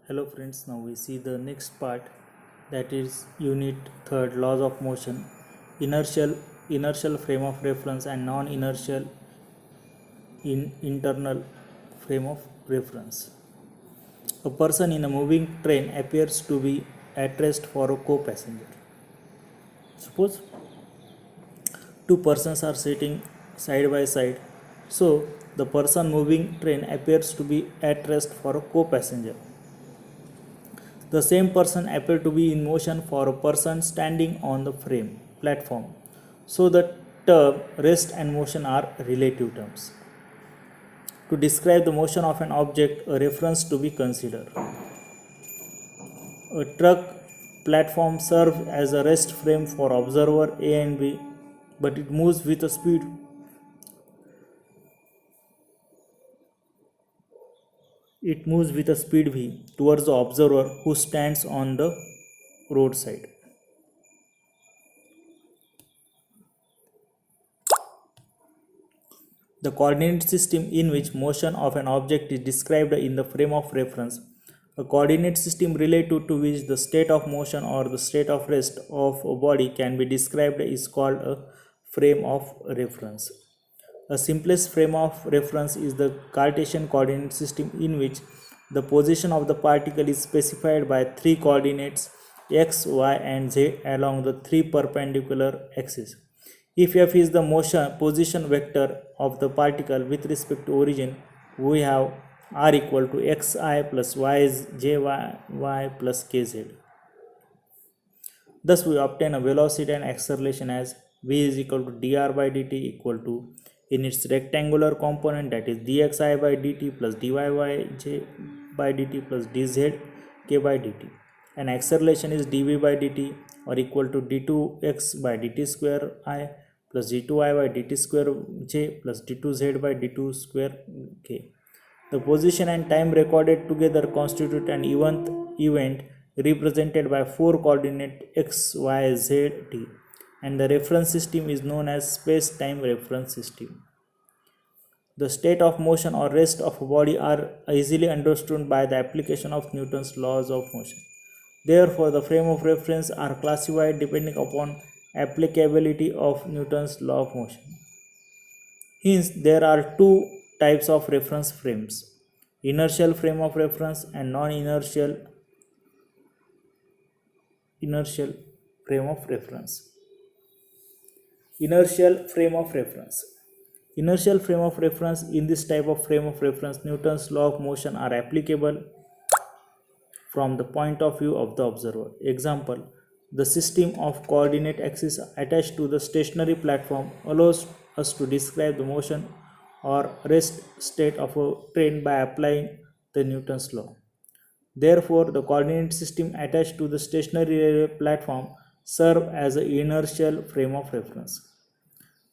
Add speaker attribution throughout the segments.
Speaker 1: Hello friends, now we see the next part, that is unit third, laws of motion, inertial frame of reference and non-inertial internal frame of reference. A person in a moving train appears to be at rest for a co-passenger. Suppose two persons are sitting side by side, so the person moving train appears to be at rest for a co-passenger. The same person appear to be in motion for a person standing on the frame platform. So the term rest and motion are relative terms. To describe the motion of an object, a reference to be considered. A truck platform serves as a rest frame for observer A and B, but it moves with a speed v towards the observer who stands on the roadside. The coordinate system in which motion of an object is described in the frame of reference. A coordinate system relative to which the state of motion or the state of rest of a body can be described is called a frame of reference. A simplest frame of reference is the Cartesian coordinate system in which the position of the particle is specified by three coordinates x, y, and z along the three perpendicular axes. If f is the position vector of the particle with respect to origin, we have r equal to xi plus y plus kz. Thus we obtain a velocity and acceleration as v is equal to dr by dt equal to, in its rectangular component, that is dxi by dt plus dyj by dt plus dz k by dt, and acceleration is dv by dt or equal to d2x by dt square I plus d2i by dt square j plus d2z by d2 square k. The position and time recorded together constitute an event represented by four coordinate x, y, z, t, and the reference system is known as space-time reference system. The state of motion or rest of a body are easily understood by the application of Newton's laws of motion. Therefore, the frame of reference are classified depending upon applicability of Newton's law of motion. Hence, there are two types of reference frames: inertial frame of reference and non-inertial frame of reference. Inertial frame of reference. Inertial frame of reference. In this type of frame of reference, Newton's law of motion are applicable from the point of view of the observer. Example: the system of coordinate axes attached to the stationary platform allows us to describe the motion or rest state of a train by applying the Newton's law. Therefore, the coordinate system attached to the stationary railway platform serve as an inertial frame of reference.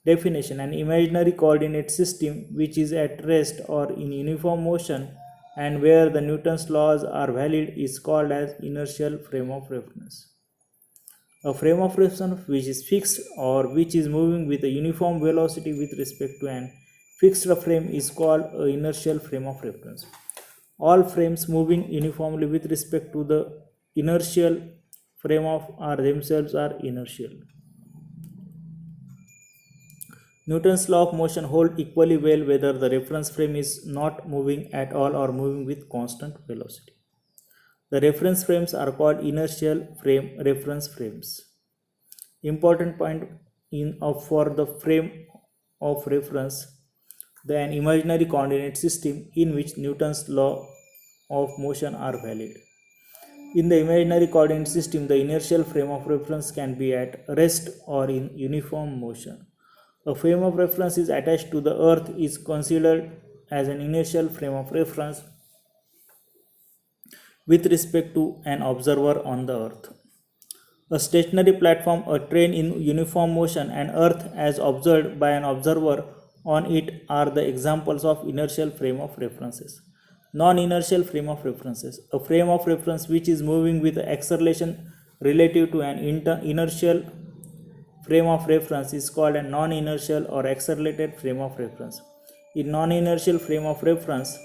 Speaker 1: Definition: an imaginary coordinate system which is at rest or in uniform motion and where the Newton's laws are valid is called as inertial frame of reference. A frame of reference which is fixed or which is moving with a uniform velocity with respect to an fixed frame is called an inertial frame of reference. All frames moving uniformly with respect to the inertial frame of are themselves are inertial. Newton's law of motion hold equally well whether the reference frame is not moving at all or moving with constant velocity. The reference frames are called inertial reference frames. Important point for the frame of reference: an imaginary coordinate system in which Newton's law of motion are valid. In the imaginary coordinate system, the inertial frame of reference can be at rest or in uniform motion. A frame of reference is attached to the earth is considered as an inertial frame of reference with respect to an observer on the earth. A stationary platform, a train in uniform motion, and earth as observed by an observer on it are the examples of inertial frame of references. Non-inertial frame of references. A frame of reference which is moving with acceleration relative to an inertial frame of reference is called a non-inertial or accelerated frame of reference. In non-inertial frame of reference,